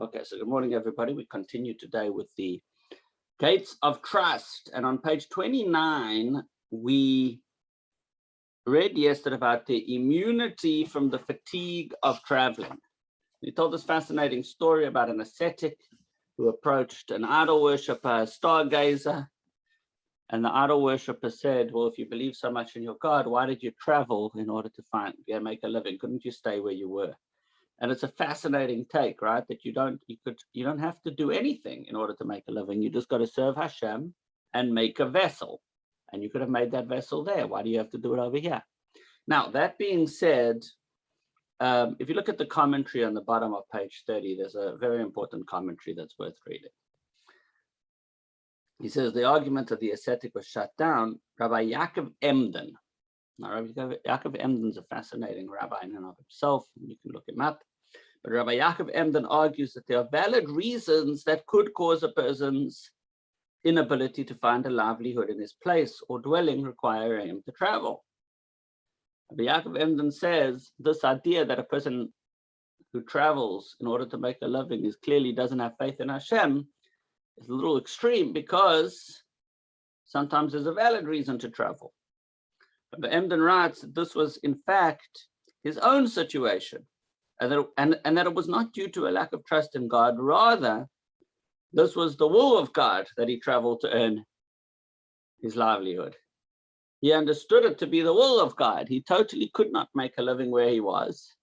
Okay, so good morning, everybody. We continue today with the Gates of Trust. And on page 29, we read yesterday about the immunity from the fatigue of traveling. He told this fascinating story about an ascetic who approached an idol worshiper, a stargazer. And the idol worshiper said, well, if you believe so much in your God, why did you travel in order to make a living? Couldn't you stay where you were? And it's a fascinating take, right? That you don't have to do anything in order to make a living. You just got to serve Hashem and make a vessel. And you could have made that vessel there. Why do you have to do it over here? Now, that being said, if you look at the commentary on the bottom of page 30, there's a very important commentary that's worth reading. He says the argument of the ascetic was shut down. Rabbi Yaakov Emden. Now, Rabbi Yaakov Emden is a fascinating rabbi in and of himself. You can look him up. But Rabbi Yaakov Emden argues that there are valid reasons that could cause a person's inability to find a livelihood in his place or dwelling requiring him to travel. Rabbi Yaakov Emden says this idea that a person who travels in order to make a living clearly doesn't have faith in Hashem is a little extreme, because sometimes there's a valid reason to travel. But Emden writes that this was, in fact, his own situation, and that it was not due to a lack of trust in God. Rather, this was the will of God that he traveled to earn his livelihood. He understood it to be the will of God. He totally could not make a living where he was.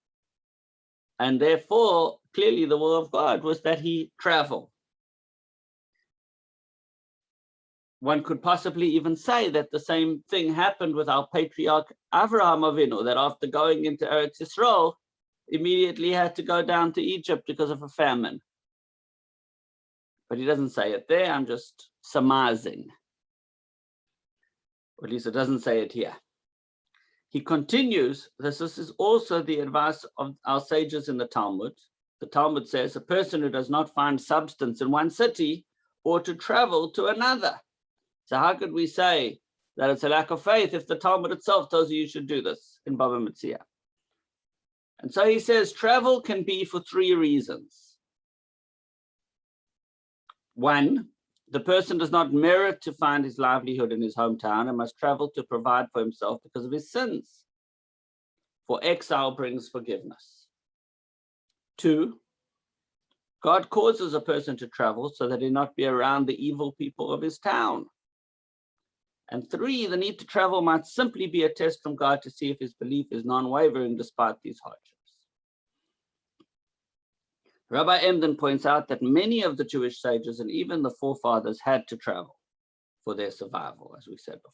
And therefore, clearly the will of God was that he travel. One could possibly even say that the same thing happened with our patriarch Avraham Avinu, that after going into Eretz Yisrael, immediately had to go down to Egypt because of a famine. But he doesn't say it there. I'm just surmising. Or at least it doesn't say it here. He continues, this is also the advice of our sages in the Talmud. The Talmud says a person who does not find substance in one city ought to travel to another. So how could we say that it's a lack of faith if the Talmud itself tells you should do this in Baba Metzia? And so he says travel can be for three reasons. One, the person does not merit to find his livelihood in his hometown and must travel to provide for himself because of his sins. For exile brings forgiveness. Two, God causes a person to travel so that he not be around the evil people of his town. And three, the need to travel might simply be a test from God to see if his belief is non-wavering despite these hardships. Rabbi Emden points out that many of the Jewish sages and even the forefathers had to travel for their survival, as we said before.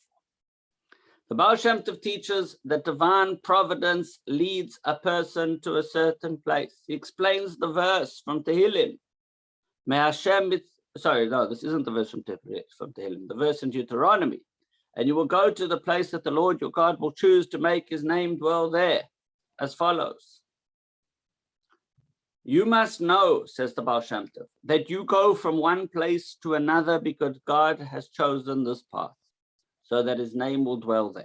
The Baal Shem Tov teaches that divine providence leads a person to a certain place. He explains the verse from Tehillim. May Hashem be, sorry, no, this isn't the verse from Tehillim, the verse in Deuteronomy. And you will go to the place that the Lord your God will choose to make his name dwell there, as follows. You must know, says the Baal Shem Tov, that you go from one place to another because God has chosen this path, so that his name will dwell there.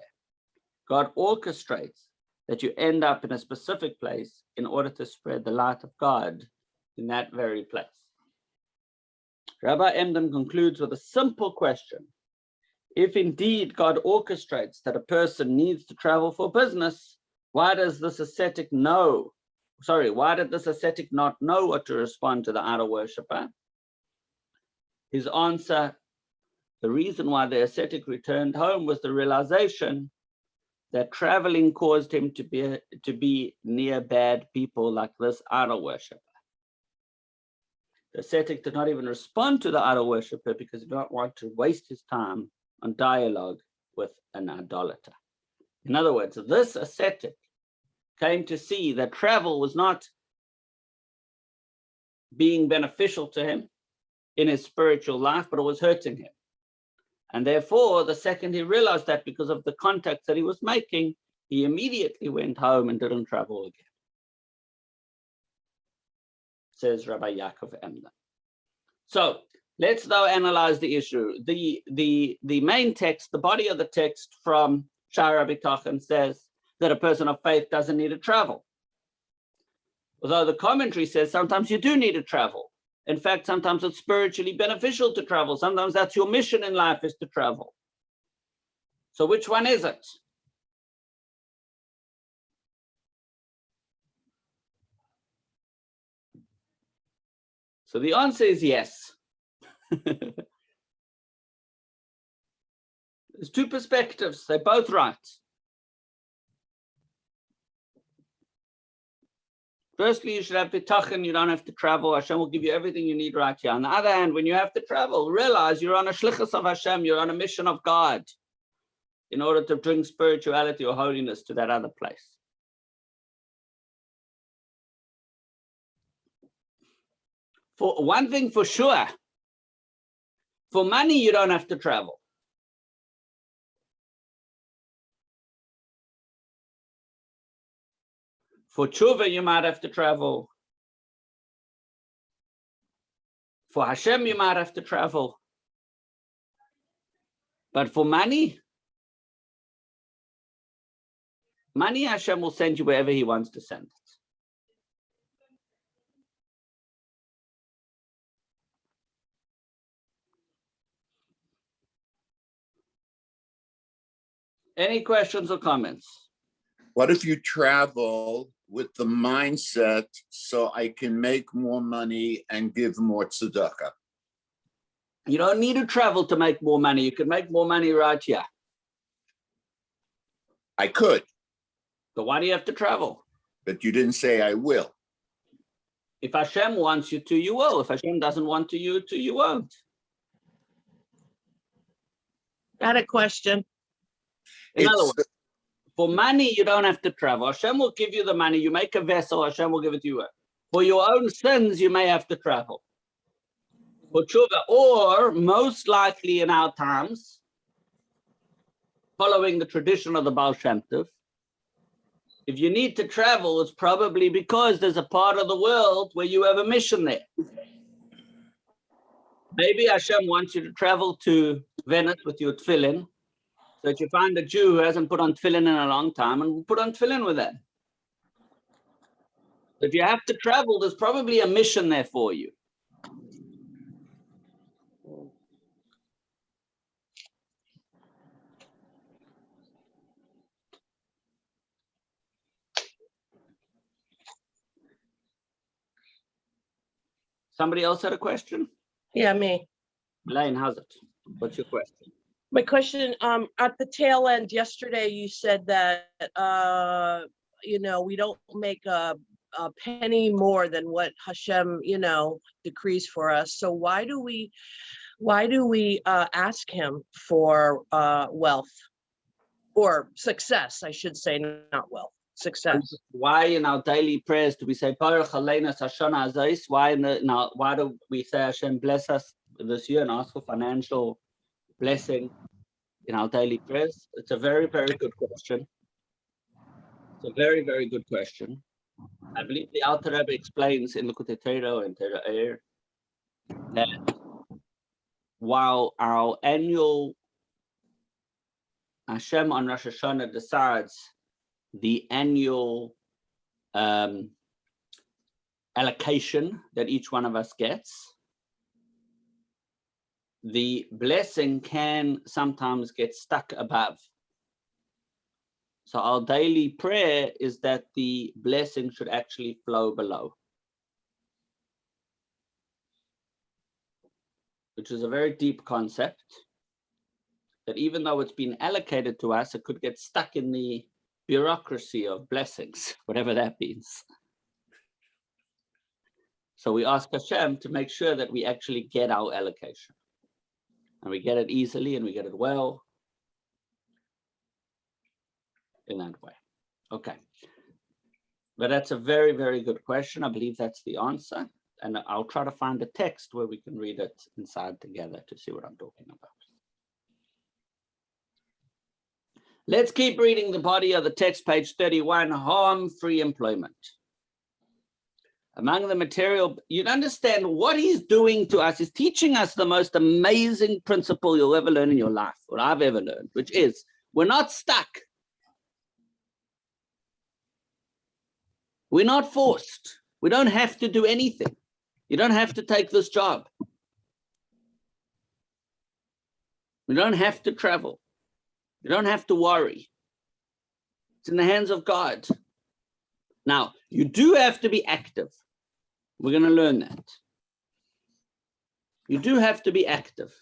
God orchestrates that you end up in a specific place in order to spread the light of God in that very place. Rabbi Emden concludes with a simple question. If indeed God orchestrates that a person needs to travel for business, why does this ascetic why did this ascetic not know what to respond to the idol worshiper? His answer, the reason why the ascetic returned home was the realization that traveling caused him to be near bad people like this idol worshiper. The ascetic did not even respond to the idol worshiper because he did not want to waste his time on dialogue with an idolater. In other words, this ascetic came to see that travel was not being beneficial to him in his spiritual life, but it was hurting him. And therefore, the second he realized that, because of the contacts that he was making, he immediately went home and didn't travel again, says Rabbi Yaakov Emden. So let's now analyze the issue. The main text, the body of the text from Sha'ar HaBitachon says that a person of faith doesn't need to travel. Although the commentary says sometimes you do need to travel. In fact, sometimes it's spiritually beneficial to travel. Sometimes that's your mission in life, is to travel. So which one is it? So the answer is yes. There's two perspectives. They're both right. Firstly, you should have bitachon. You don't have to travel. Hashem will give you everything you need right here. On the other hand, when you have to travel, realize you're on a shlichus of Hashem. You're on a mission of God in order to bring spirituality or holiness to that other place. For one thing for sure, for money, you don't have to travel. For tshuva, you might have to travel. For Hashem, you might have to travel. But for money, Hashem will send you wherever he wants to send it. Any questions or comments? What if you travel with the mindset so I can make more money and give more tzedakah? You don't need to travel to make more money. You can make more money right here. I could. So why do you have to travel? But you didn't say I will. If Hashem wants you to, you will. If Hashem doesn't want you to, you won't. Got a question. In other words, for money, you don't have to travel. Hashem will give you the money. You make a vessel, Hashem will give it to you. For your own sins, you may have to travel. For tshuva, or most likely in our times, following the tradition of the Baal Shem Tov, if you need to travel, it's probably because there's a part of the world where you have a mission there. Maybe Hashem wants you to travel to Venice with your tefillin, so that you find a Jew who hasn't put on tefillin in a long time and put on tefillin with them. If you have to travel, there's probably a mission there for you. Somebody else had a question? Yeah, me. Elaine, how's it? What's your question? My question, at the tail end yesterday, you said that, we don't make a penny more than what Hashem, decrees for us. So why do we ask him for wealth or success? I should say, not wealth, success. Why in our daily prayers do we say Baruch Aleinu Hashana Hazos? Why do we say Hashem bless us this year and ask for financial blessing in our daily prayers? It's a very, very good question. It's a very, very good question. I believe the Alter Rebbe explains in Likutei Torah and Torah Eir that while our annual Hashem on Rosh Hashanah decides the annual allocation that each one of us gets, the blessing can sometimes get stuck above. So our daily prayer is that the blessing should actually flow below, which is a very deep concept, that even though it's been allocated to us, it could get stuck in the bureaucracy of blessings, whatever that means. So we ask Hashem to make sure that we actually get our allocation. And we get it easily and we get it well in that way. Okay. But that's a very, very good question. I believe that's the answer. And I'll try to find a text where we can read it inside together to see what I'm talking about. Let's keep reading the body of the text, page 31, harm-free employment. Among the material, you'd understand what he's doing to us is teaching us the most amazing principle you'll ever learn in your life, or I've ever learned, which is we're not stuck. We're not forced. We don't have to do anything. You don't have to take this job. You don't have to travel. You don't have to worry. It's in the hands of God. Now, you do have to be active. We're going to learn that. You do have to be active.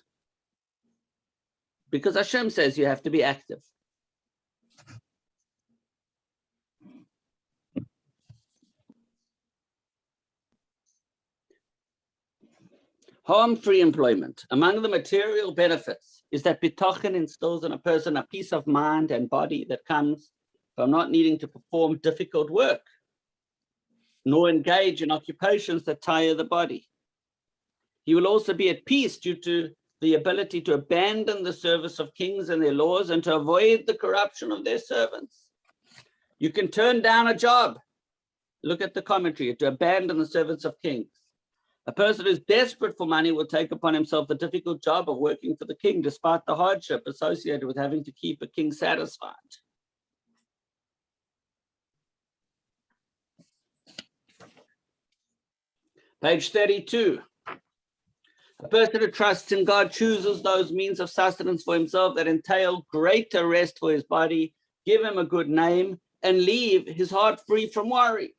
Because Hashem says you have to be active. Harm-free employment. Among the material benefits is that bitachon instills in a person a peace of mind and body that comes from not needing to perform difficult work, nor engage in occupations that tire the body. He will also be at peace due to the ability to abandon the service of kings and their laws and to avoid the corruption of their servants. You can turn down a job. Look at the commentary, to abandon the servants of kings. A person who's desperate for money will take upon himself the difficult job of working for the king, despite the hardship associated with having to keep a king satisfied. Page 32. A person who trusts in God chooses those means of sustenance for himself that entail greater rest for his body, give him a good name, and leave his heart free from worry.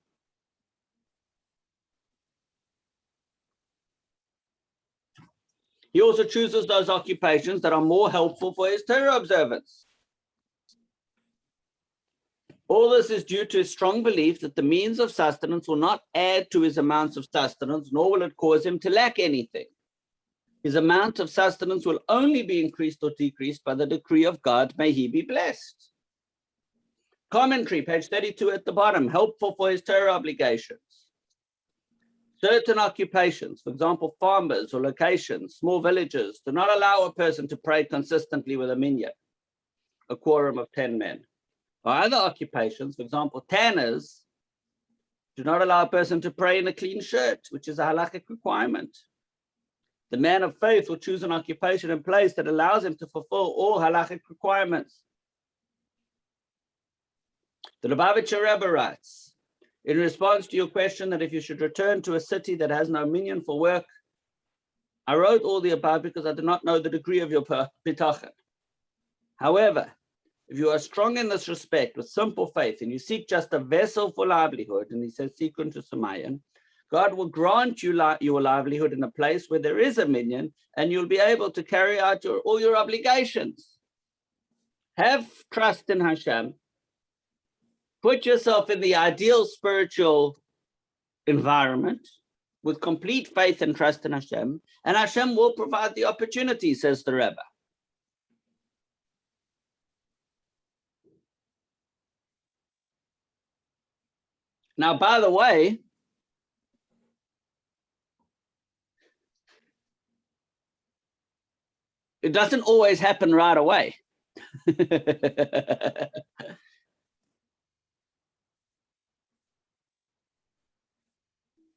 He also chooses those occupations that are more helpful for his Torah observance. All this is due to his strong belief that the means of sustenance will not add to his amounts of sustenance, nor will it cause him to lack anything. His amount of sustenance will only be increased or decreased by the decree of God. May he be blessed. Commentary, page 32 at the bottom, helpful for his Torah obligations. Certain occupations, for example, farmers or locations, small villages, do not allow a person to pray consistently with a minyan, a quorum of 10 men. Or other occupations, for example, tanners, do not allow a person to pray in a clean shirt, which is a halakhic requirement. The man of faith will choose an occupation and place that allows him to fulfill all halakhic requirements. The Lubavitcher Rebbe writes, in response to your question that if you should return to a city that has no minyan for work, I wrote all the above because I do not know the degree of your bitachon. However, if you are strong in this respect with simple faith and you seek just a vessel for livelihood, and he says, Sikun to Samayan, God will grant you your livelihood in a place where there is a minyan, and you'll be able to carry out all your obligations. Have trust in Hashem. Put yourself in the ideal spiritual environment with complete faith and trust in Hashem, and Hashem will provide the opportunity, says the Rebbe. Now, by the way, it doesn't always happen right away.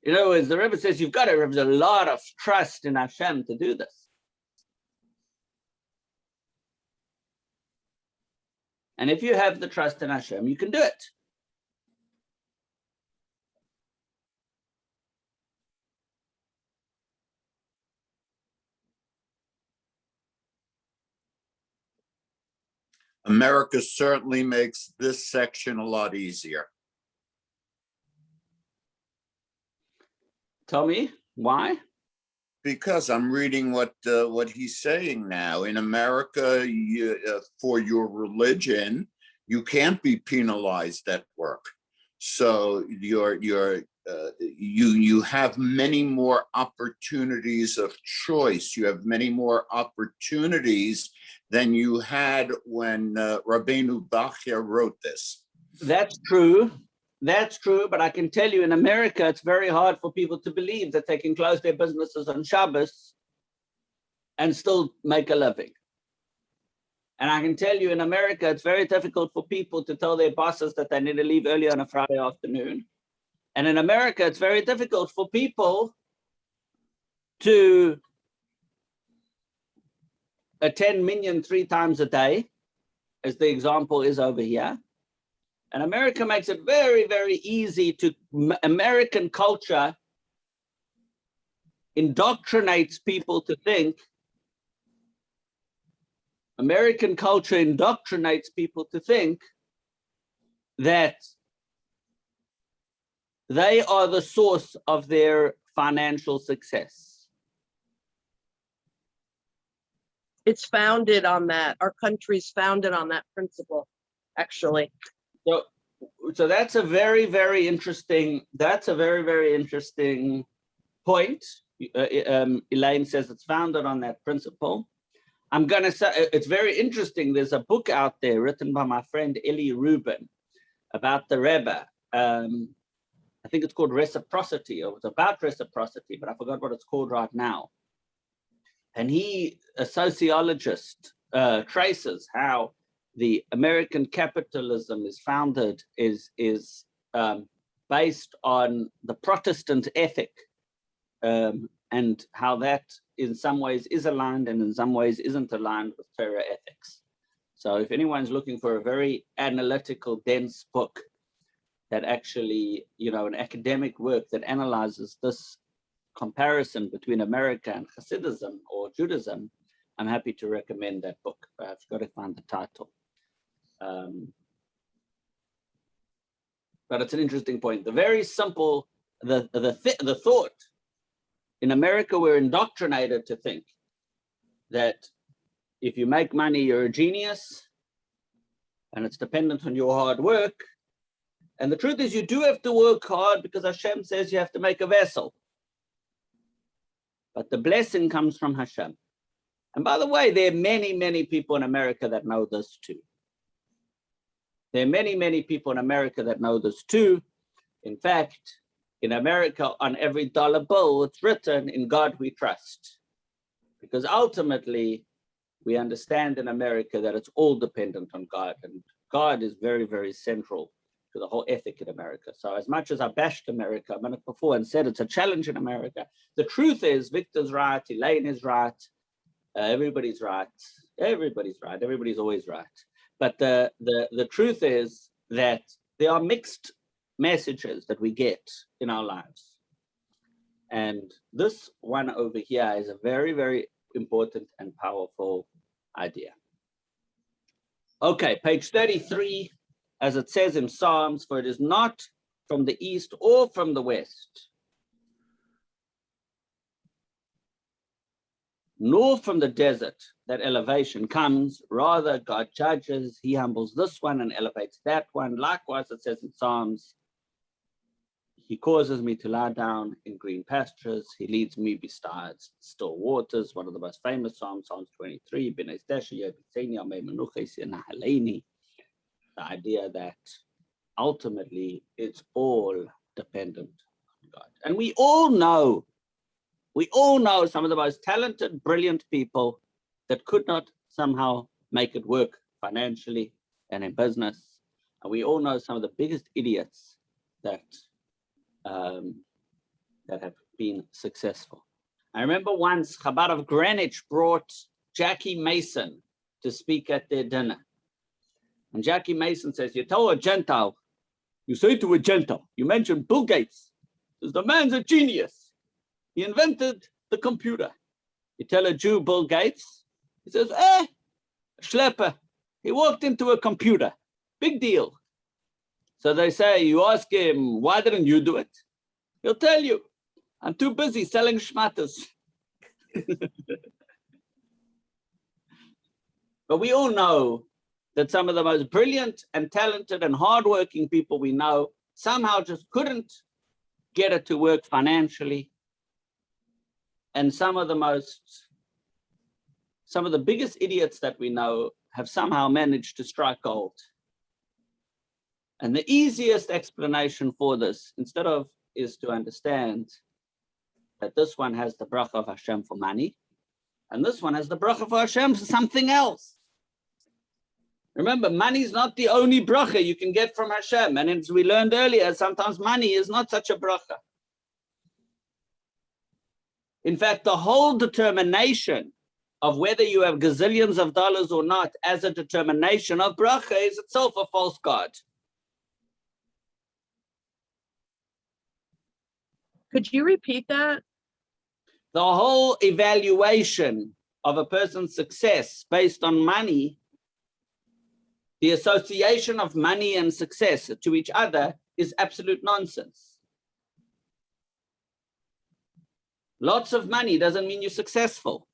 In other words, the Rebbe says you've got to have a lot of trust in Hashem to do this. And if you have the trust in Hashem, you can do it. America certainly makes this section a lot easier. Tell me why? Because I'm reading what he's saying now. In America, for your religion, you can't be penalized at work. So you have many more opportunities of choice. You have many more opportunities than you had when Rabbeinu Bachya wrote this. That's true. That's true, but I can tell you in America, it's very hard for people to believe that they can close their businesses on Shabbos and still make a living. And I can tell you in America, it's very difficult for people to tell their bosses that they need to leave early on a Friday afternoon. And in America, it's very difficult for people to attend minyan 3 times a day, as the example is over here. And America makes it very, very easy to, American culture indoctrinates people to think, American culture indoctrinates people to think that they are the source of their financial success. It's founded on that. Our country's founded on that principle, actually. So that's a very, very interesting, point. Elaine says it's founded on that principle. I'm going to say it's very interesting. There's a book out there written by my friend Eli Rubin about the Rebbe. I think it's called Reciprocity, or it's about reciprocity, but I forgot what it's called right now. And he, a sociologist, traces how the American capitalism is founded, is based on the Protestant ethic, and how that in some ways is aligned and in some ways isn't aligned with Torah ethics. So if anyone's looking for a very analytical, dense book that actually, an academic work that analyzes this comparison between America and Hasidism or Judaism, I'm happy to recommend that book. But I've got to find the title. But it's an interesting point. The very simple, the thought, in America, we're indoctrinated to think that if you make money, you're a genius, and it's dependent on your hard work. And the truth is, you do have to work hard because Hashem says you have to make a vessel. But the blessing comes from Hashem. And by the way, there are many, many people in America that know this too. There are many, many people in America that know this too. In fact, in America, on every dollar bill, it's written, "In God we trust." Because ultimately, we understand in America that it's all dependent on God. And God is very, very central to the whole ethic in America. So as much as I bashed America a minute before and said it's a challenge in America, the truth is Victor's right, Elaine is right, everybody's right, everybody's right, everybody's always right. But the truth is that there are mixed messages that we get in our lives. And this one over here is a very, very important and powerful idea. Okay, page 33, as it says in Psalms, "For it is not from the east or from the west, nor from the desert that elevation comes. Rather, God judges, he humbles this one and elevates that one. Likewise, it says in Psalms, he causes me to lie down in green pastures. He leads me beside still waters." One of the most famous Psalms, Psalms 23. The idea that ultimately it's all dependent on God. And we all know some of the most talented, brilliant people that could not somehow make it work financially and in business. And we all know some of the biggest idiots that have been successful. I remember once Chabad of Greenwich brought Jackie Mason to speak at their dinner. And Jackie Mason says, "You tell a Gentile, you say to a Gentile, you mention Bill Gates, says the man's a genius. He invented the computer. You tell a Jew Bill Gates, he says, schlepper. He walked into a computer. Big deal." So they say, you ask him, "Why didn't you do it?" He'll tell you, "I'm too busy selling schmatters." But we all know that some of the most brilliant and talented and hardworking people we know somehow just couldn't get it to work financially. And some of the biggest idiots that we know have somehow managed to strike gold. And the easiest explanation for this, is to understand that this one has the bracha of Hashem for money, and this one has the bracha for Hashem for something else. Remember, money is not the only bracha you can get from Hashem. And as we learned earlier, sometimes money is not such a bracha. In fact, the whole determination of whether you have gazillions of dollars or not as a determination of bracha is itself a false god. Could you repeat that? The whole evaluation of a person's success based on money, the association of money and success to each other is absolute nonsense. Lots of money doesn't mean you're successful.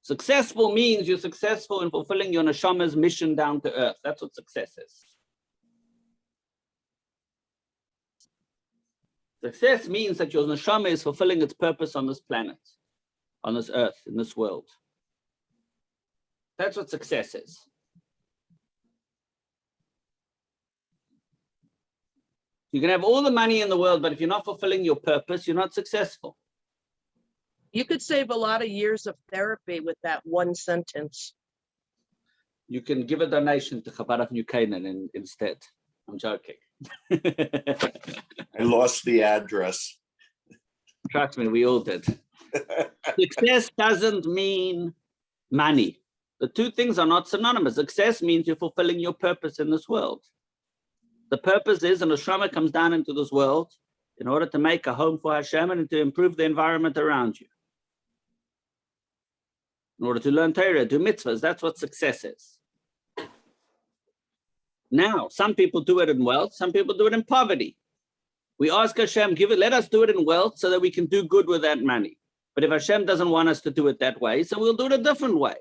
Successful means you're successful in fulfilling your neshama's mission down to earth. That's what success is. Success means that your neshama is fulfilling its purpose on this planet, on this earth, in this world. That's what success is. You can have all the money in the world, but if you're not fulfilling your purpose, you're not successful. You could save a lot of years of therapy with that one sentence. You can give a donation to Chabad of New Canaan instead. I'm joking. I lost the address. Trust me, we all did. Success doesn't mean money. The two things are not synonymous. Success means you're fulfilling your purpose in this world. The purpose is an neshama comes down into this world in order to make a home for Hashem and to improve the environment around you. In order to learn Torah, do mitzvahs, that's what success is. Now, some people do it in wealth, some people do it in poverty. We ask Hashem, let us do it in wealth so that we can do good with that money. But if Hashem doesn't want us to do it that way, so we'll do it a different way.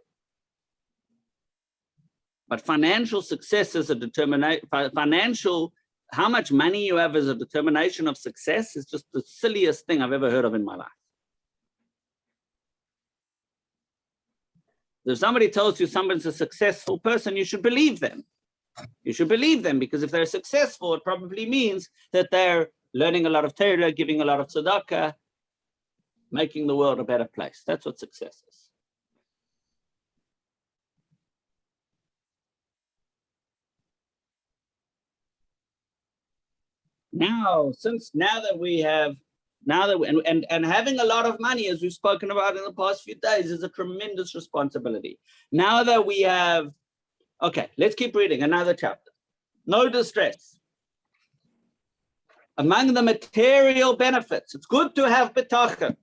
But financial success is a determination, how much money you have as a determination of success is just the silliest thing I've ever heard of in my life. If somebody tells you someone's a successful person, you should believe them. You should believe them because if they're successful, it probably means that they're learning a lot of Torah, giving a lot of tzedakah, making the world a better place. That's what success is. Now having a lot of money, as we've spoken about in the past few days, is a tremendous responsibility. Now that we have, okay, let's keep reading another chapter. No distress. Among the material benefits, it's good to have bitachon.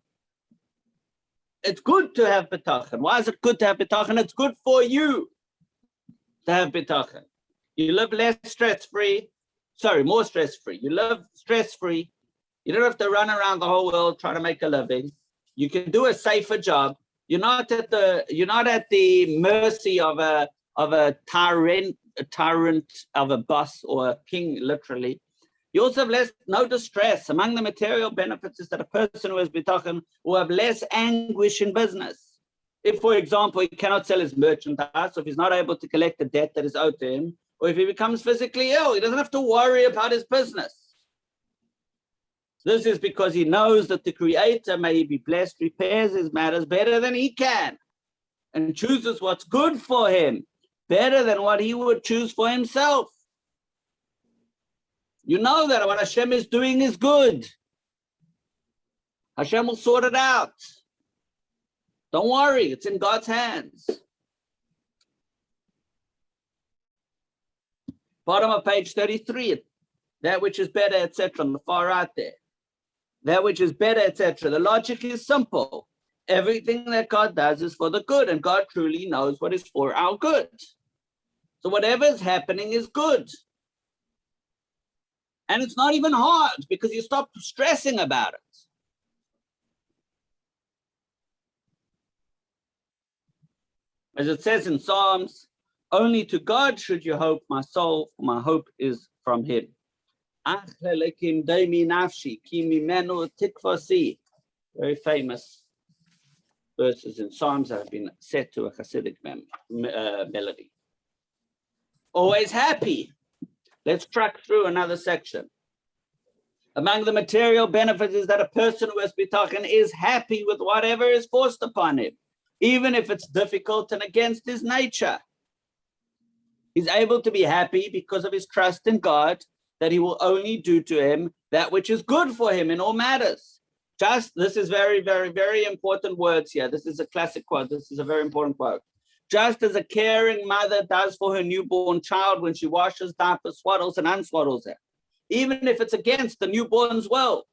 It's good to have bitachon. Why is it good to have bitachon? It's good for you to have bitachon. You live less stress-free. Sorry, more stress-free. You live stress-free. You don't have to run around the whole world trying to make a living. You can do a safer job. You're not at the mercy of a tyrant of a boss or a king, literally. You also have no distress. Among the material benefits is that a person who has bitachon will have less anguish in business. If, for example, he cannot sell his merchandise, or if he's not able to collect the debt that is owed to him, or if he becomes physically ill, he doesn't have to worry about his business. This is because he knows that the Creator, may he be blessed, repairs his matters better than he can and chooses what's good for him better than what he would choose for himself. You know that what Hashem is doing is good. Hashem will sort it out. Don't worry, it's in God's hands. Bottom of page 33, that which is better, etc., on the far right there. That which is better, etc. The logic is simple. Everything that God does is for the good, and God truly knows what is for our good. So whatever is happening is good. And it's not even hard because you stop stressing about it. As it says in Psalms, only to God should you hope, my soul, for my hope is from him. Very famous verses in Psalms that have been set to a Hasidic melody. Always happy. Let's track through another section. Among the material benefits is that a person who has bitachon is happy with whatever is forced upon him, even if it's difficult and against his nature. He's able to be happy because of his trust in God, that he will only do to him that which is good for him in all matters. This is very, very, very important words here. This is a classic quote. This is a very important quote. just as a caring mother does for her newborn child when she washes, diapers, swaddles, and unswaddles her, even if it's against the newborn's will.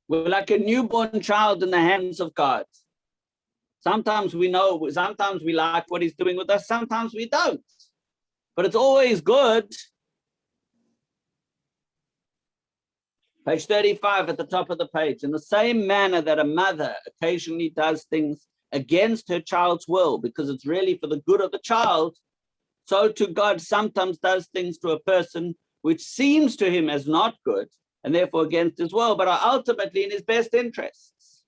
We're like a newborn child in the hands of God. Sometimes we know, sometimes we like what he's doing with us, sometimes we don't. But it's always good. Page 35 at the top of the page. In the same manner that a mother occasionally does things against her child's will because it's really for the good of the child, so too God sometimes does things to a person which seems to him as not good and therefore against his will, but are ultimately in his best interests.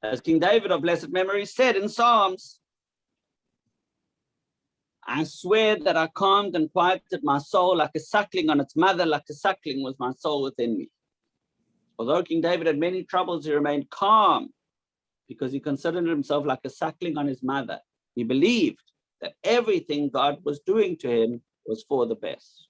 As King David of blessed memory said in Psalms, I swear that I calmed and quieted my soul like a suckling on its mother, like a suckling was my soul within me. Although King David had many troubles, he remained calm because he considered himself like a suckling on his mother. He believed that everything God was doing to him was for the best.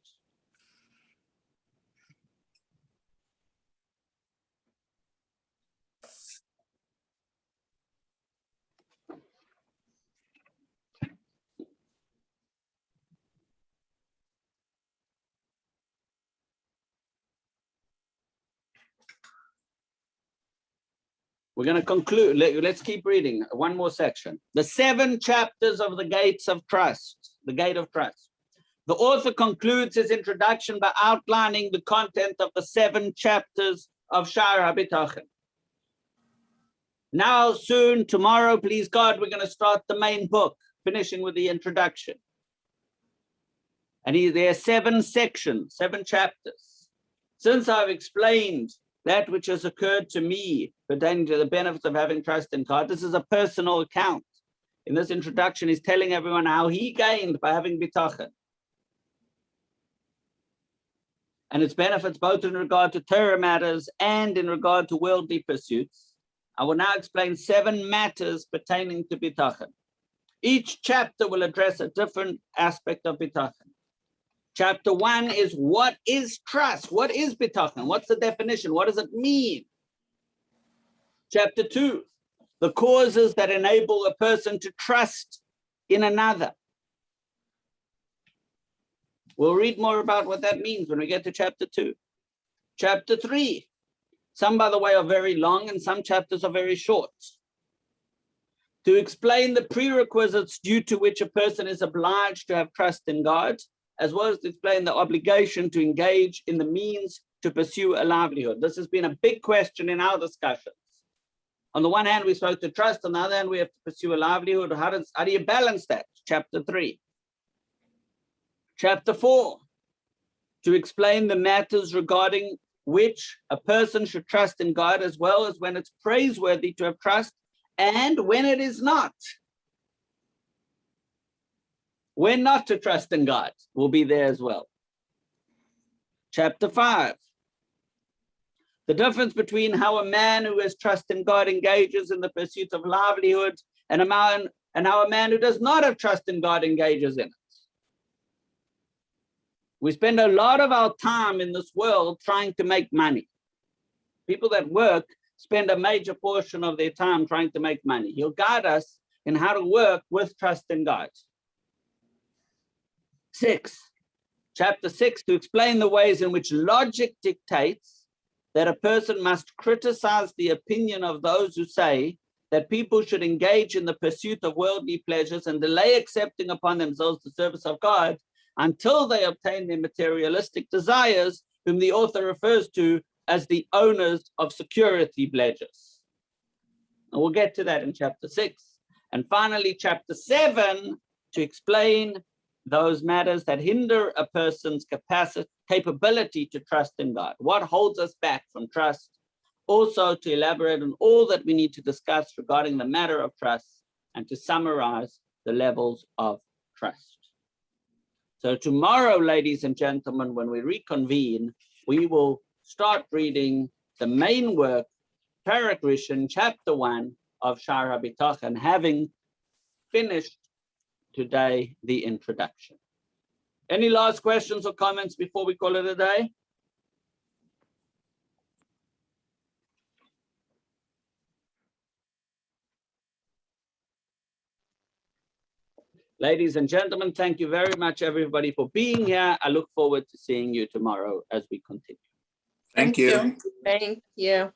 We're going to conclude. Let's keep reading. One more section. The 7 chapters of the gates of trust, the gate of trust. The author concludes his introduction by outlining the content of the 7 chapters of Sha'ar HaBitachon. Now, soon, tomorrow, please God, we're going to start the main book, finishing with the introduction. And there are 7 sections, 7 chapters. Since I've explained that which has occurred to me pertaining to the benefits of having trust in God, this is a personal account. In this introduction, he's telling everyone how he gained by having bitachon, and its benefits both in regard to Torah matters and in regard to worldly pursuits. I will now explain 7 matters pertaining to bitachon. Each chapter will address a different aspect of bitachon. Chapter 1 is what is trust? What is bitachon? What's the definition? What does it mean? Chapter 2, the causes that enable a person to trust in another. We'll read more about what that means when we get to chapter 2. Chapter 3, some, by the way, are very long and some chapters are very short. To explain the prerequisites due to which a person is obliged to have trust in God, as well as to explain the obligation to engage in the means to pursue a livelihood. This has been a big question in our discussions. On the one hand, we're supposed to trust, on the other hand, we have to pursue a livelihood. How do you balance that? Chapter 3. Chapter 4, to explain the matters regarding which a person should trust in God, as well as when it's praiseworthy to have trust and when it is not. When not to trust in God will be there as well. Chapter 5, the difference between how a man who has trust in God engages in the pursuit of livelihood and how a man who does not have trust in God engages in it. We spend a lot of our time in this world trying to make money. People that work spend a major portion of their time trying to make money. He'll guide us in how to work with trust in God. 6, chapter 6, to explain the ways in which logic dictates that a person must criticize the opinion of those who say that people should engage in the pursuit of worldly pleasures and delay accepting upon themselves the service of God until they obtain their materialistic desires, whom the author refers to as the owners of security pledges. And we'll get to that in chapter 6. And finally, chapter 7, to explain those matters that hinder a person's capability to trust in God. What holds us back from trust? Also to elaborate on all that we need to discuss regarding the matter of trust and to summarize the levels of trust. So tomorrow, ladies and gentlemen, when we reconvene, we will start reading the main work, Perek Rishon, chapter 1 of Sha'ar HaBitachon, having finished today the introduction. Any last questions or comments before we call it a day? Ladies and gentlemen, thank you very much, everybody, for being here. I look forward to seeing you tomorrow as we continue. Thank you. Thank you.